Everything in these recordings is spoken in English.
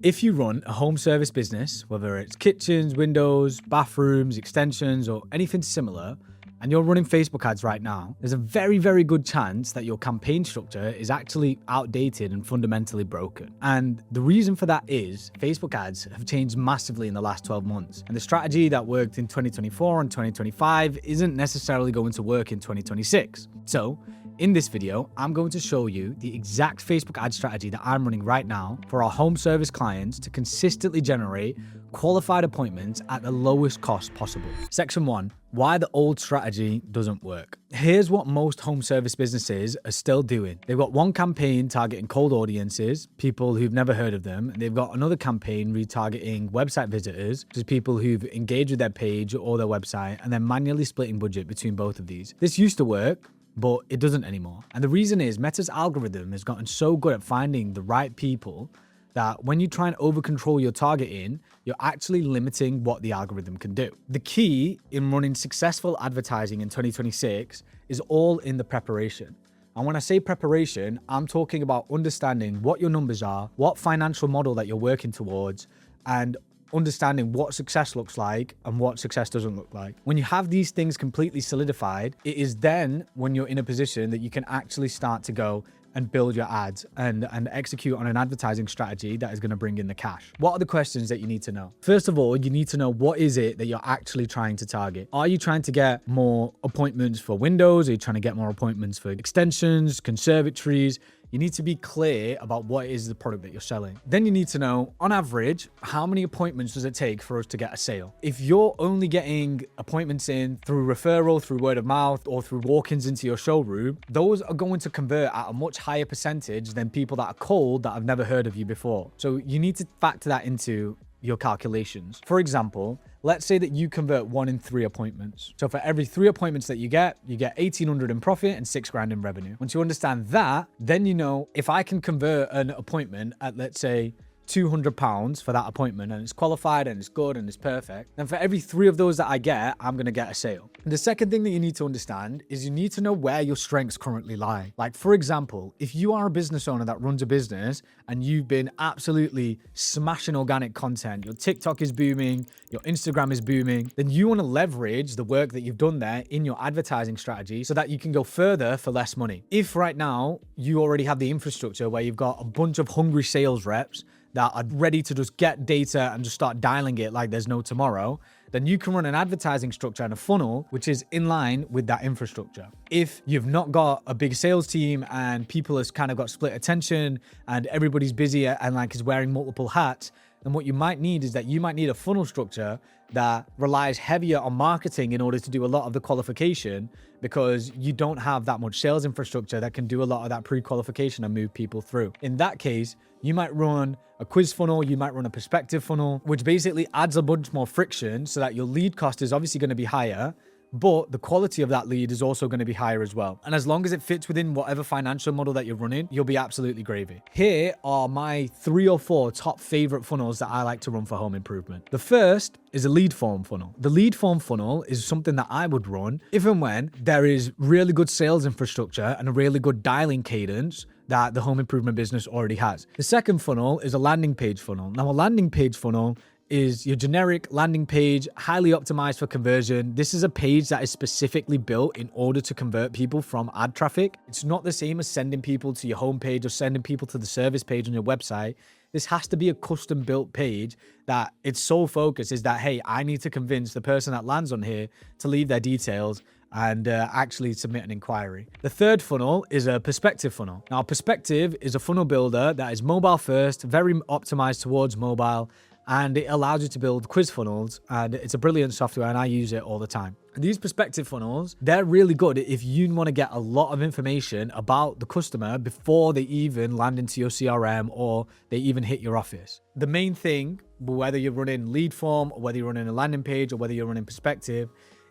If you run a home service business, whether it's kitchens, windows, bathrooms, extensions, or anything similar, and you're running Facebook ads right now, there's a very, very good chance that your campaign structure is actually outdated and fundamentally broken. And the reason for that is Facebook ads have changed massively in the last 12 months. And the strategy that worked in 2024 and 2025 isn't necessarily going to work in 2026. So in this video, I'm going to show you the exact Facebook ad strategy that I'm running right now for our home service clients to consistently generate qualified appointments at the lowest cost possible. Section 1, why the old strategy doesn't work. Here's what most home service businesses are still doing. They've got one campaign targeting cold audiences, people who've never heard of them. They've got another campaign retargeting website visitors, which is people who've engaged with their page or their website, and then manually splitting budget between both of these. This used to work, but it doesn't anymore. And the reason is Meta's algorithm has gotten so good at finding the right people that when you try and over control your targeting, you're actually limiting what the algorithm can do. The key in running successful advertising in 2026 is all in the preparation. And when I say preparation, I'm talking about understanding what your numbers are, what financial model that you're working towards, and understanding what success looks like and what success doesn't look like. When you have these things completely solidified, it is then when you're in a position that you can actually start to go and build your ads and execute on an advertising strategy that is going to bring in the cash. What are the questions that you need to know? First of all, you need to know what is it that you're actually trying to target. Are you trying to get more appointments for windows? Are you trying to get more appointments for extensions, conservatories? You need to be clear about what is the product that you're selling. Then you need to know, on average, how many appointments does it take for us to get a sale? If you're only getting appointments in through referral, through word of mouth, or through walk-ins into your showroom, those are going to convert at a much higher percentage than people that are cold that have never heard of you before. So you need to factor that into your calculations. For example, let's say that you convert 1 in 3 appointments. So for every 3 appointments that you get 1,800 in profit and 6 grand in revenue. Once you understand that, then you know if I can convert an appointment at, let's say, £200 for that appointment and it's qualified and it's good and it's perfect, then for every 3 of those that I get, I'm going to get a sale. And the second thing that you need to understand is you need to know where your strengths currently lie. Like, for example, if you are a business owner that runs a business and you've been absolutely smashing organic content, your TikTok is booming, your Instagram is booming, then you want to leverage the work that you've done there in your advertising strategy so that you can go further for less money. If right now you already have the infrastructure where you've got a bunch of hungry sales reps that are ready to just get data and just start dialing it like there's no tomorrow, then you can run an advertising structure and a funnel which is in line with that infrastructure. If you've not got a big sales team and people has kind of got split attention and everybody's busy and like is wearing multiple hats, then what you might need is that you might need a funnel structure that relies heavier on marketing in order to do a lot of the qualification, because you don't have that much sales infrastructure that can do a lot of that pre-qualification and move people through. In that case, you might run a quiz funnel, you might run a prospective funnel, which basically adds a bunch more friction so that your lead cost is obviously going to be higher, but the quality of that lead is also going to be higher as well. And as long as it fits within whatever financial model that you're running, you'll be absolutely gravy. Here are my 3 or 4 top favorite funnels that I like to run for home improvement. The first is a lead form funnel. The lead form funnel is something that I would run if and when there is really good sales infrastructure and a really good dialing cadence that the home improvement business already has. The second funnel is a landing page funnel. Now, a landing page funnel is your generic landing page, highly optimized for conversion. This is a page that is specifically built in order to convert people from ad traffic. It's not the same as sending people to your homepage or sending people to the service page on your website. This has to be a custom built page that its sole focus is that, hey, I need to convince the person that lands on here to leave their details and actually submit an inquiry. The third funnel is a perspective funnel. Now, perspective is a funnel builder that is mobile first, very optimized towards mobile, and it allows you to build quiz funnels, and it's a brilliant software and I use it all the time. These perspective funnels, they're really good if you want to get a lot of information about the customer before they even land into your CRM or they even hit your office. The main thing, whether you're running lead form or whether you're running a landing page or whether you're running perspective,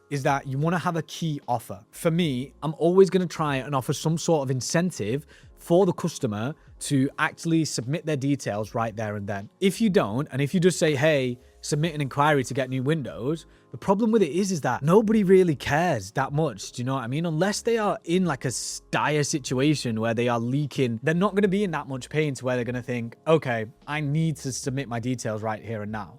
is that you want to have a key offer. For me, I'm always going to try and offer some sort of incentive for the customer to actually submit their details right there and then. If you don't, and if you just say, hey, submit an inquiry to get new windows, the problem with it is that nobody really cares that much. Do you know what I mean? Unless they are in like a dire situation where they are leaking, they're not going to be in that much pain to where they're going to think, okay, I need to submit my details right here and now.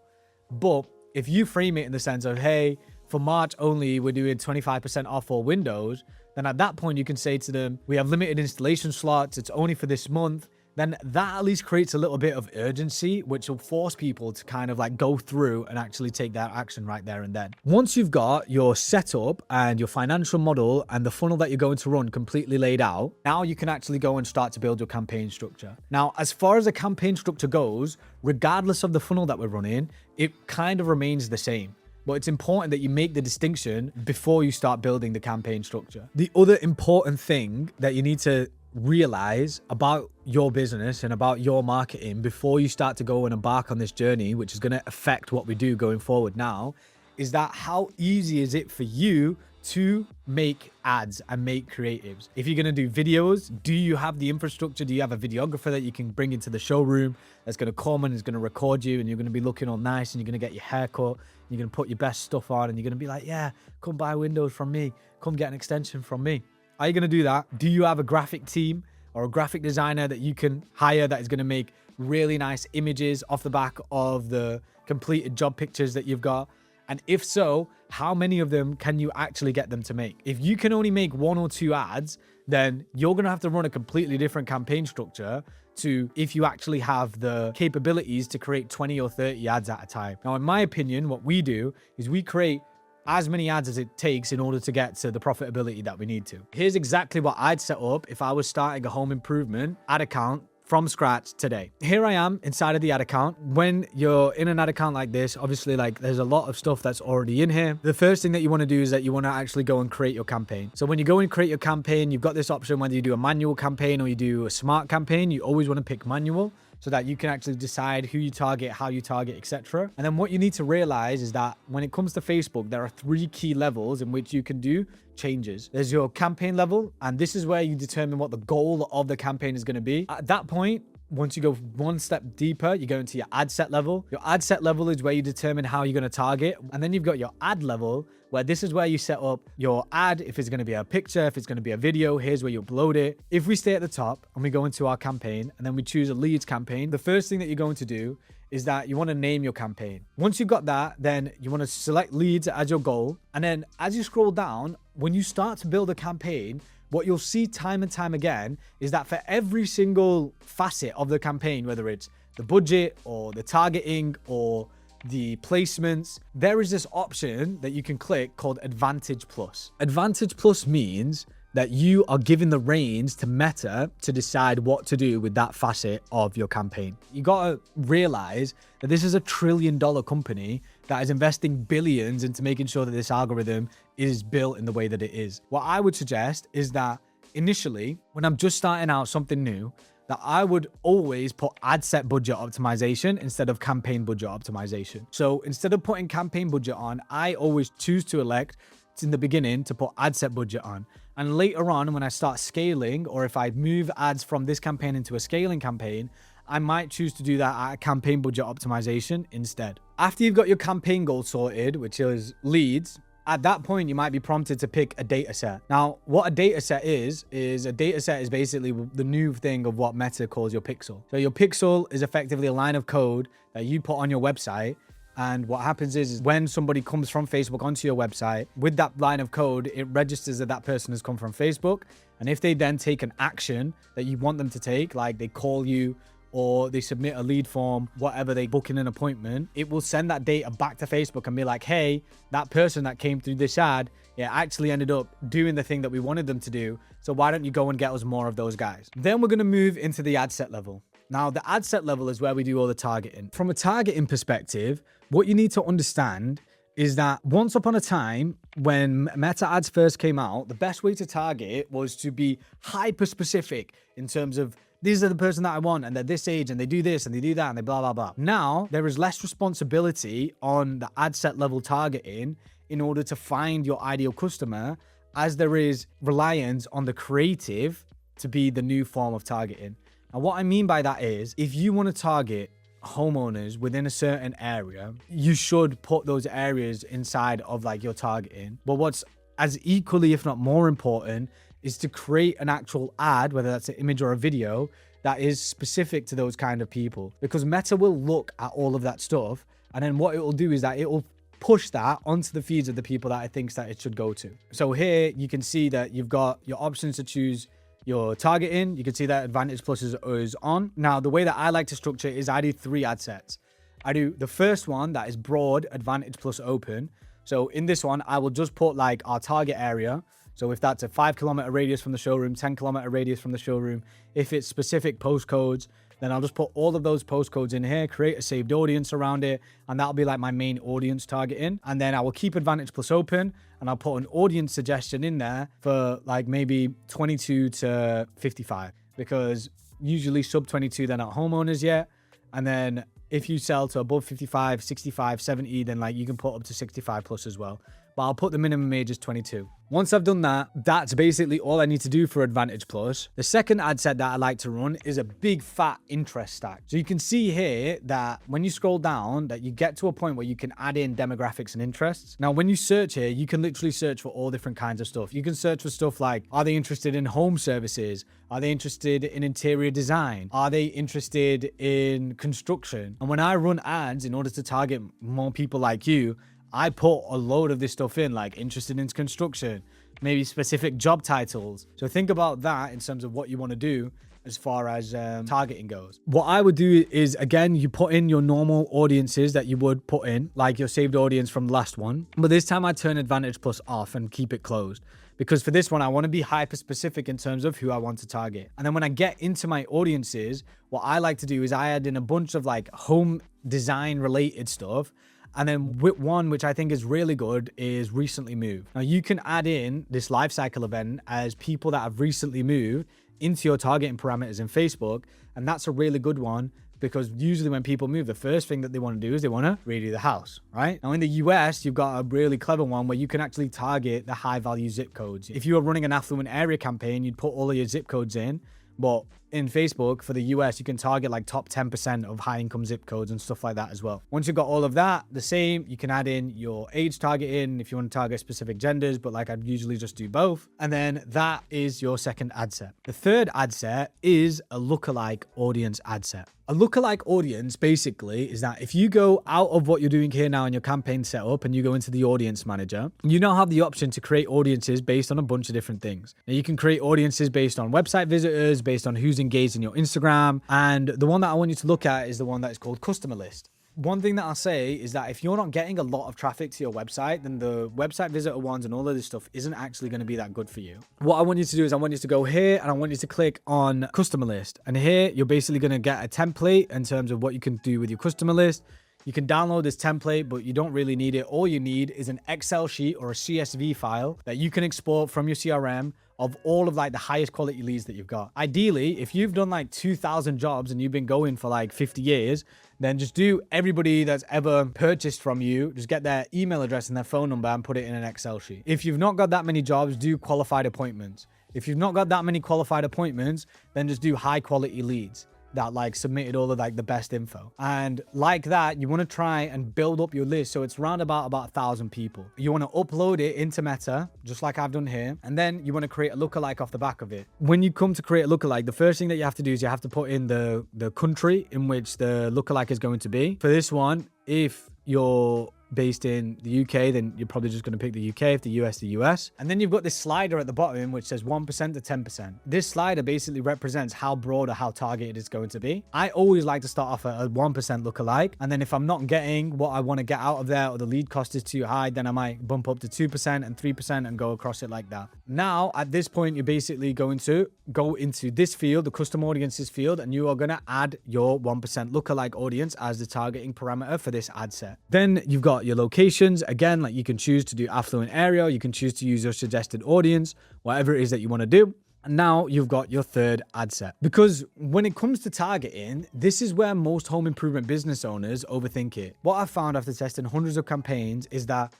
But if you frame it in the sense of, hey, for March only, we're doing 25% off all windows, then at that point you can say to them, we have limited installation slots, it's only for this month. Then that at least creates a little bit of urgency, which will force people to kind of like go through and actually take that action right there and then. Once you've got your setup and your financial model and the funnel that you're going to run completely laid out, now you can actually go and start to build your campaign structure. Now, as far as a campaign structure goes, regardless of the funnel that we're running, it kind of remains the same. But it's important that you make the distinction before you start building the campaign structure. The other important thing that you need to realize about your business and about your marketing before you start to go and embark on this journey, which is going to affect what we do going forward now, is that how easy is it for you to make ads and make creatives? If you're going to do videos, do you have the infrastructure? Do you have a videographer that you can bring into the showroom that's going to come and is going to record you, and you're going to be looking all nice, and you're going to get your hair cut, and you're going to put your best stuff on, and you're going to be like, yeah, come buy windows from me, come get an extension from me? Are you going to do that? Do you have a graphic team or a graphic designer that you can hire that is going to make really nice images off the back of the completed job pictures that you've got? And if so, how many of them can you actually get them to make? If you can only make 1 or 2 ads, then you're going to have to run a completely different campaign structure to if you actually have the capabilities to create 20 or 30 ads at a time. Now, in my opinion, what we do is we create as many ads as it takes in order to get to the profitability that we need to. Here's exactly what I'd set up if I was starting a home improvement ad account from scratch today. Here I am inside of the ad account. When you're in an ad account like this, obviously like there's a lot of stuff that's already in here. The first thing that you want to do is that you want to actually go and create your campaign. So when you go and create your campaign, you've got this option whether you do a manual campaign or you do a smart campaign. You always want to pick manual, so that you can actually decide who you target, how you target, etc. And then what you need to realize is that when it comes to Facebook, there are 3 key levels in which you can do changes. There's your campaign level, and this is where you determine what the goal of the campaign is going to be. At that point, once you go one step deeper, you go into your ad set level. Your ad set level is where you determine how you're going to target. And then you've got your ad level, where this is where you set up your ad. If it's going to be a picture, if it's going to be a video, here's where you upload it. If we stay at the top and we go into our campaign and then we choose a leads campaign, the first thing that you're going to do is that you want to name your campaign. Once you've got that, then you want to select leads as your goal. And then as you scroll down, when you start to build a campaign, what you'll see time and time again is that for every single facet of the campaign, whether it's the budget or the targeting or the placements, there is this option that you can click called Advantage Plus. Advantage Plus means that you are giving the reins to Meta to decide what to do with that facet of your campaign. You gotta realize that this is a $1 trillion company that is investing billions into making sure that this algorithm is built in the way that it is. What I would suggest is that initially, when I'm just starting out something new, that I would always put ad set budget optimization instead of campaign budget optimization. So instead of putting campaign budget on, I always choose to elect in the beginning to put ad set budget on. And later on, when I start scaling, or if I move ads from this campaign into a scaling campaign, I might choose to do that at a campaign budget optimization instead. After you've got your campaign goal sorted, which is leads, at that point, you might be prompted to pick a data set. Now, what a data set is a data set is basically the new thing of what Meta calls your pixel. So your pixel is effectively a line of code that you put on your website. And what happens is when somebody comes from Facebook onto your website, with that line of code, it registers that that person has come from Facebook. And if they then take an action that you want them to take, like they call you or they submit a lead form, whatever, they book in an appointment, it will send that data back to Facebook and be like, hey, that person that came through this ad, actually ended up doing the thing that we wanted them to do. So why don't you go and get us more of those guys? Then we're going to move into the ad set level. Now, the ad set level is where we do all the targeting. From a targeting perspective, what you need to understand is that once upon a time, when Meta ads first came out, the best way to target was to be hyper specific in terms of these are the person that I want and they're this age and they do this and they do that and they blah, blah, blah. Now, there is less responsibility on the ad set level targeting in order to find your ideal customer, as there is reliance on the creative to be the new form of targeting. And what I mean by that is, if you want to target homeowners within a certain area, you should put those areas inside of like your targeting. But what's as equally, if not more important, is to create an actual ad, whether that's an image or a video, that is specific to those kind of people. Because Meta will look at all of that stuff, and then what it will do is that it will push that onto the feeds of the people that it thinks that it should go to. So here you can see that you've got your options to choose your targeting. You can see that Advantage Plus is on. Now, the way that I like to structure is I do 3 ad sets. I do the first one that is broad, Advantage Plus open. So in this one, I will just put like our target area. So if that's a 5-kilometer radius from the showroom, 10-kilometer radius from the showroom, if it's specific postcodes, then I'll just put all of those postcodes in here, create a saved audience around it, and that'll be like my main audience targeting. And then I will keep Advantage Plus open, and I'll put an audience suggestion in there for like maybe 22 to 55, because usually sub 22, they're not homeowners yet. And then if you sell to above 55, 65, 70, then like you can put up to 65 plus as well. But I'll put the minimum age as 22. Once I've done that, that's basically all I need to do for Advantage Plus. The second ad set that I like to run is a big fat interest stack. So you can see here that when you scroll down, that you get to a point where you can add in demographics and interests. Now, when you search here, you can literally search for all different kinds of stuff. You can search for stuff like, are they interested in home services? Are they interested in interior design? Are they interested in construction? And when I run ads in order to target more people like you, I put a load of this stuff in, like interested in construction, maybe specific job titles. So think about that in terms of what you want to do as far as targeting goes. What I would do is, again, you put in your normal audiences that you would put in, like your saved audience from the last one. But this time I turn Advantage Plus off and keep it closed. Because for this one, I want to be hyper specific in terms of who I want to target. And then when I get into my audiences, what I like to do is I add in a bunch of like home design related stuff. And then one, which I think is really good, is recently moved. Now you can add in this life cycle event as people that have recently moved into your targeting parameters in Facebook. And that's a really good one, because usually when people move, the first thing that they want to do is they want to redo the house, right? Now in the US, you've got a really clever one where you can actually target the high value zip codes. If you were running an affluent area campaign, you'd put all of your zip codes in. But in Facebook, for the US, you can target like top 10% of high income zip codes and stuff like that as well. Once you've got all of that, the same, you can add in your age targeting if you want to target specific genders, but like I'd usually just do both. And then that is your second ad set. The third ad set is a lookalike audience ad set. A lookalike audience basically is that if you go out of what you're doing here now in your campaign setup and you go into the audience manager, you now have the option to create audiences based on a bunch of different things. Now you can create audiences based on website visitors, based on who's engaged in your Instagram. And the one that I want you to look at is the one that is called customer list. One thing that I'll say is that if you're not getting a lot of traffic to your website, then the website visitor ones and all of this stuff isn't actually going to be that good for you. What I want you to do is I want you to go here and I want you to click on customer list. And here you're basically going to get a template in terms of what you can do with your customer list. You can download this template, but you don't really need it. All you need is an Excel sheet or a CSV file that you can export from your CRM of all of like the highest quality leads that you've got. Ideally, if you've done like 2,000 jobs and you've been going for like 50 years, then just do everybody that's ever purchased from you, just get their email address and their phone number and put it in an Excel sheet. If you've not got that many jobs, do qualified appointments. If you've not got that many qualified appointments, then just do high quality leads that like submitted all of like the best info. And like that, you want to try and build up your list so it's round about 1,000 people. You want to upload it into Meta, just like I've done here, and then you want to create a lookalike off the back of it. When you come to create a lookalike, the first thing that you have to do is you have to put in the country in which the lookalike is going to be. For this one, if you're based in the UK, then you're probably just going to pick the UK. If the US, the US. And then you've got this slider at the bottom which says 1% to 10%. This slider basically represents how broad or how targeted it's going to be. I always like to start off at a 1% lookalike. And then if I'm not getting what I want to get out of there or the lead cost is too high, then I might bump up to 2% and 3% and go across it like that. Now, at this point, you're basically going to go into this field, the custom audiences field, and you are going to add your 1% lookalike audience as the targeting parameter for this ad set. Then you've got your locations. Again, like you can choose to do affluent area, you can choose to use your suggested audience, whatever it is that you want to do. And now you've got your third ad set. Because when it comes to targeting, this is where most home improvement business owners overthink it. What I've found after testing hundreds of campaigns is that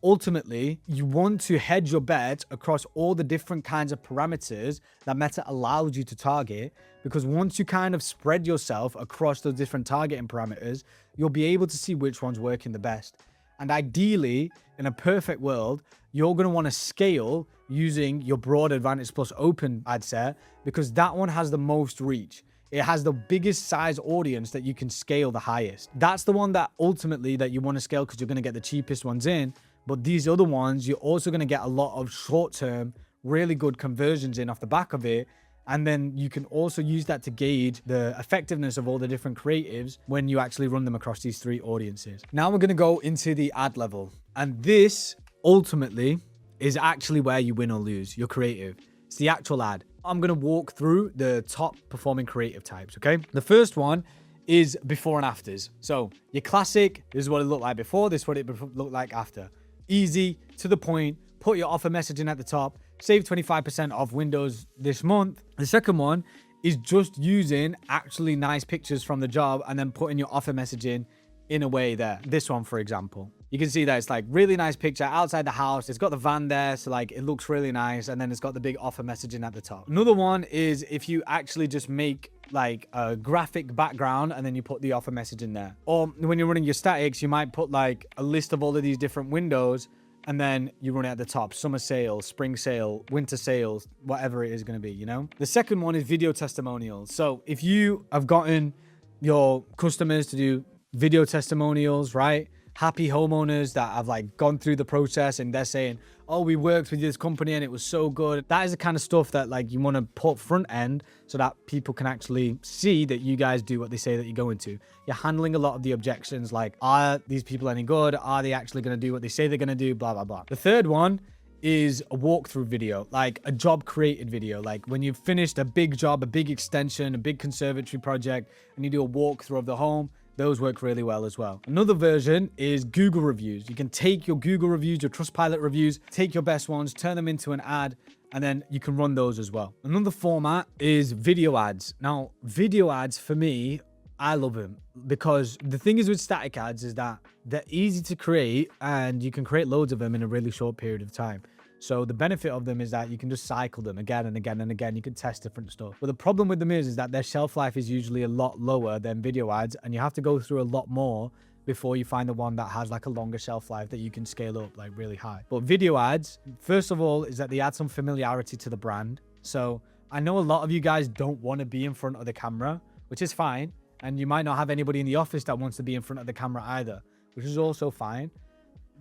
ultimately, you want to hedge your bets across all the different kinds of parameters that Meta allows you to target, because once you kind of spread yourself across those different targeting parameters, you'll be able to see which one's working the best. And ideally, in a perfect world, you're going to want to scale using your broad Advantage Plus open ad set, because that one has the most reach. It has the biggest size audience that you can scale the highest. That's the one that ultimately that you want to scale, because you're going to get the cheapest ones in. But these other ones, you're also going to get a lot of short-term, really good conversions in off the back of it. And then you can also use that to gauge the effectiveness of all the different creatives when you actually run them across these three audiences. Now we're going to go into the ad level. And this ultimately is actually where you win or lose your creative. It's the actual ad. I'm going to walk through the top performing creative types, okay? The first one is before and afters. So your classic, this is what it looked like before, this is what it looked like after. Easy, to the point, put your offer messaging at the top, save 25% off windows this month. The second one is just using actually nice pictures from the job and then putting your offer messaging in a way there. This one, for example, you can see that it's like really nice picture outside the house. It's got the van there, so like it looks really nice. And then it's got the big offer messaging at the top. Another one is if you actually just make like a graphic background and then you put the offer message in there. Or when you're running your statics, you might put like a list of all of these different windows and then you run it at the top. Summer sale, spring sale, winter sales, whatever it is going to be, you know? The second one is video testimonials. So if you have gotten your customers to do video testimonials, right? Happy homeowners that have like gone through the process and they're saying, oh, we worked with this company and it was so good. That is the kind of stuff that like you want to put front end so that people can actually see that you guys do what they say that you're going to. You're handling a lot of the objections like, are these people any good? Are they actually going to do what they say they're going to do? Blah, blah, blah. The third one is a walkthrough video, like a job created video. Like when you've finished a big job, a big extension, a big conservatory project, and you do a walkthrough of the home. Those work really well as well. Another version is Google reviews. You can take your Google reviews, your Trustpilot reviews, take your best ones, turn them into an ad, and then you can run those as well. Another format is video ads. Now, video ads for me, I love them because the thing is with static ads is that they're easy to create and you can create loads of them in a really short period of time. So the benefit of them is that you can just cycle them again and again and again. You can test different stuff. But the problem with them is that their shelf life is usually a lot lower than video ads, and you have to go through a lot more before you find the one that has like a longer shelf life that you can scale up like really high. But video ads, first of all, is that they add some familiarity to the brand. So I know a lot of you guys don't want to be in front of the camera, which is fine. And you might not have anybody in the office that wants to be in front of the camera either, which is also fine.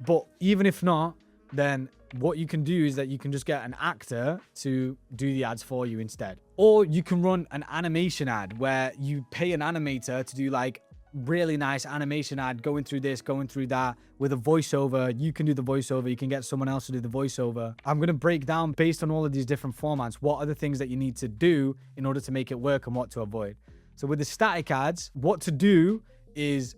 But even if not, then what you can do is that you can just get an actor to do the ads for you instead. Or you can run an animation ad where you pay an animator to do like really nice animation ad going through this, going through that with a voiceover. You can do the voiceover. You can get someone else to do the voiceover. I'm going to break down based on all of these different formats, what are the things that you need to do in order to make it work and what to avoid. So with the static ads, what to do is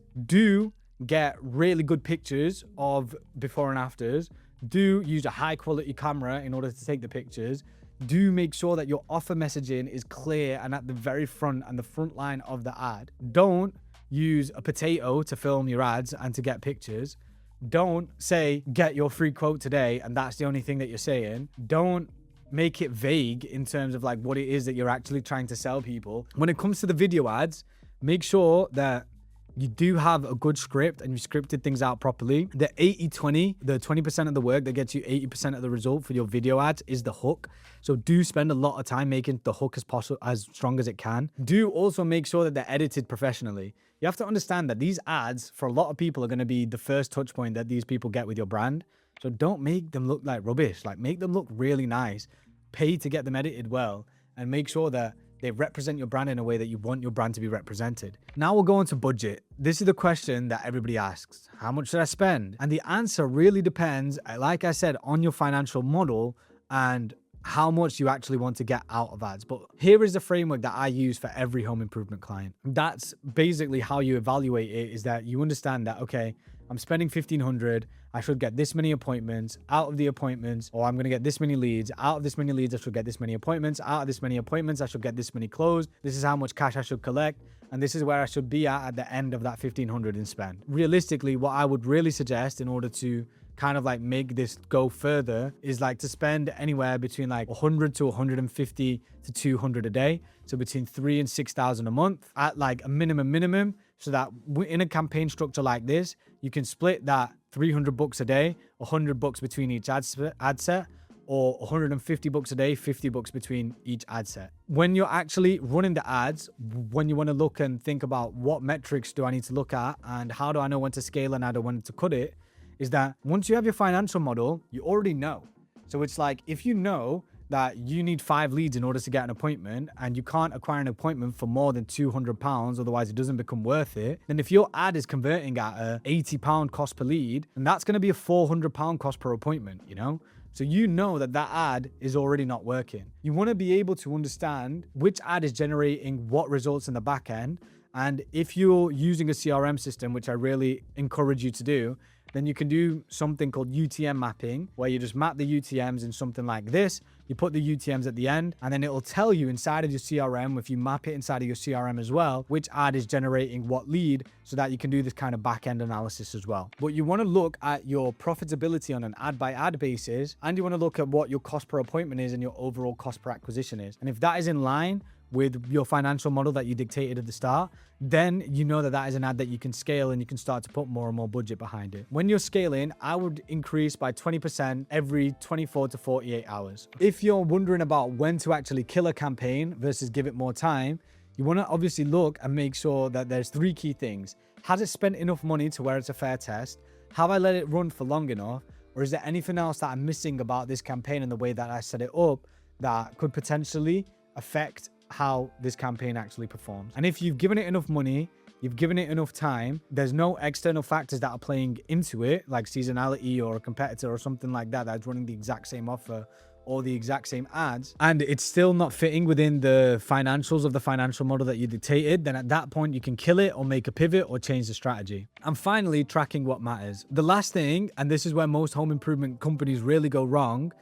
get really good pictures of before and afters. Do use a high quality camera in order to take the pictures. Do make sure that your offer messaging is clear and at the very front and the front line of the ad. Don't use a potato to film your ads and to get pictures. Don't say, get your free quote today, and that's the only thing that you're saying. Don't make it vague in terms of like what it is that you're actually trying to sell people. When it comes to the video ads, make sure that you do have a good script and you scripted things out properly. The 80-20, the 20% of the work that gets you 80% of the result for your video ads is the hook. So do spend a lot of time making the hook as strong as it can. Do also make sure that they're edited professionally. You have to understand that these ads for a lot of people are going to be the first touch point that these people get with your brand. So don't make them look like rubbish. Like make them look really nice. Pay to get them edited well and make sure that they represent your brand in a way that you want your brand to be represented. Now we'll go into budget. This is the question that everybody asks. How much should I spend? And the answer really depends, like I said, on your financial model and how much you actually want to get out of ads. But here is the framework that I use for every home improvement client. That's basically how you evaluate it, is that you understand that, okay, I'm spending $1,500. I should get this many appointments. Out of the appointments, or I'm going to get this many leads. Out of this many leads, I should get this many appointments. Out of this many appointments, I should get this many closed. This is how much cash I should collect. And this is where I should be at the end of that $1,500 in spend. Realistically, what I would really suggest in order to kind of like make this go further is like to spend anywhere between like 100 to 150 to 200 a day. So between 3 and 6,000 a month at like a minimum, so that in a campaign structure like this, you can split that $300 a day, $100 between each ad set, or $150 a day, $50 between each ad set. When you're actually running the ads, when you want to look and think about what metrics do I need to look at and how do I know when to scale and how do I when to cut it, is that once you have your financial model, you already know. So it's like, if you know that you need 5 leads in order to get an appointment and you can't acquire an appointment for more than £200, otherwise it doesn't become worth it, then if your ad is converting at a £80 cost per lead, then that's going to be a £400 cost per appointment, you know? So you know that that ad is already not working. You want to be able to understand which ad is generating what results in the back end. And if you're using a CRM system, which I really encourage you to do, then you can do something called UTM mapping, where you just map the UTMs in something like this. You put the UTMs at the end, and then it'll tell you inside of your CRM, if you map it inside of your CRM as well, which ad is generating what lead, so that you can do this kind of back-end analysis as well. But you want to look at your profitability on an ad-by-ad basis, and you want to look at what your cost per appointment is and your overall cost per acquisition is. And if that is in line with your financial model that you dictated at the start, then you know that that is an ad that you can scale and you can start to put more and more budget behind it. When you're scaling, I would increase by 20% every 24 to 48 hours. If you're wondering about when to actually kill a campaign versus give it more time, you want to obviously look and make sure that there's 3 key things. Has it spent enough money to where it's a fair test? Have I let it run for long enough? Or is there anything else that I'm missing about this campaign and the way that I set it up that could potentially affect how this campaign actually performs? And if you've given it enough money, you've given it enough time, there's no external factors that are playing into it, like seasonality or a competitor or something like that that's running the exact same offer or the exact same ads, and it's still not fitting within the financials of the financial model that you dictated, then at that point you can kill it or make a pivot or change the strategy. And finally, tracking what matters. The last thing, and this is where most home improvement companies really go wrong,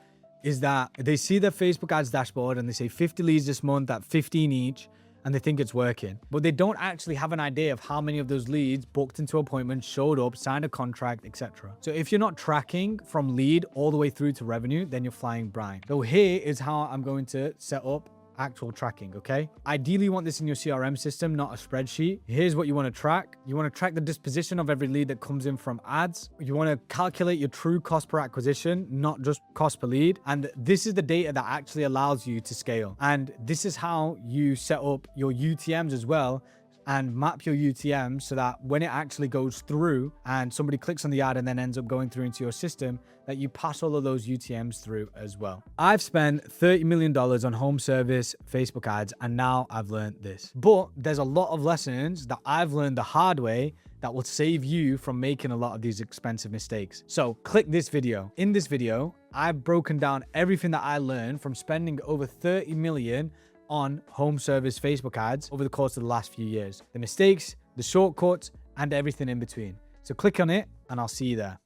is that they see their Facebook ads dashboard and they say 50 leads this month at 15 each, and they think it's working. But they don't actually have an idea of how many of those leads booked into appointments, showed up, signed a contract, etc. So if you're not tracking from lead all the way through to revenue, then you're flying blind. So here is how I'm going to set up actual tracking, okay? Ideally, you want this in your CRM system, not a spreadsheet. Here's what you want to track. You want to track the disposition of every lead that comes in from ads. You want to calculate your true cost per acquisition, not just cost per lead. And this is the data that actually allows you to scale. And this is how you set up your UTMs as well, and map your UTMs so that when it actually goes through and somebody clicks on the ad and then ends up going through into your system, that you pass all of those UTMs through as well. I've spent $30 million on home service Facebook ads, and now I've learned this. But there's a lot of lessons that I've learned the hard way that will save you from making a lot of these expensive mistakes. So click this video. In this video, I've broken down everything that I learned from spending over 30 million on home service Facebook ads over the course of the last few years. The mistakes, the shortcuts, and everything in between. So click on it and I'll see you there.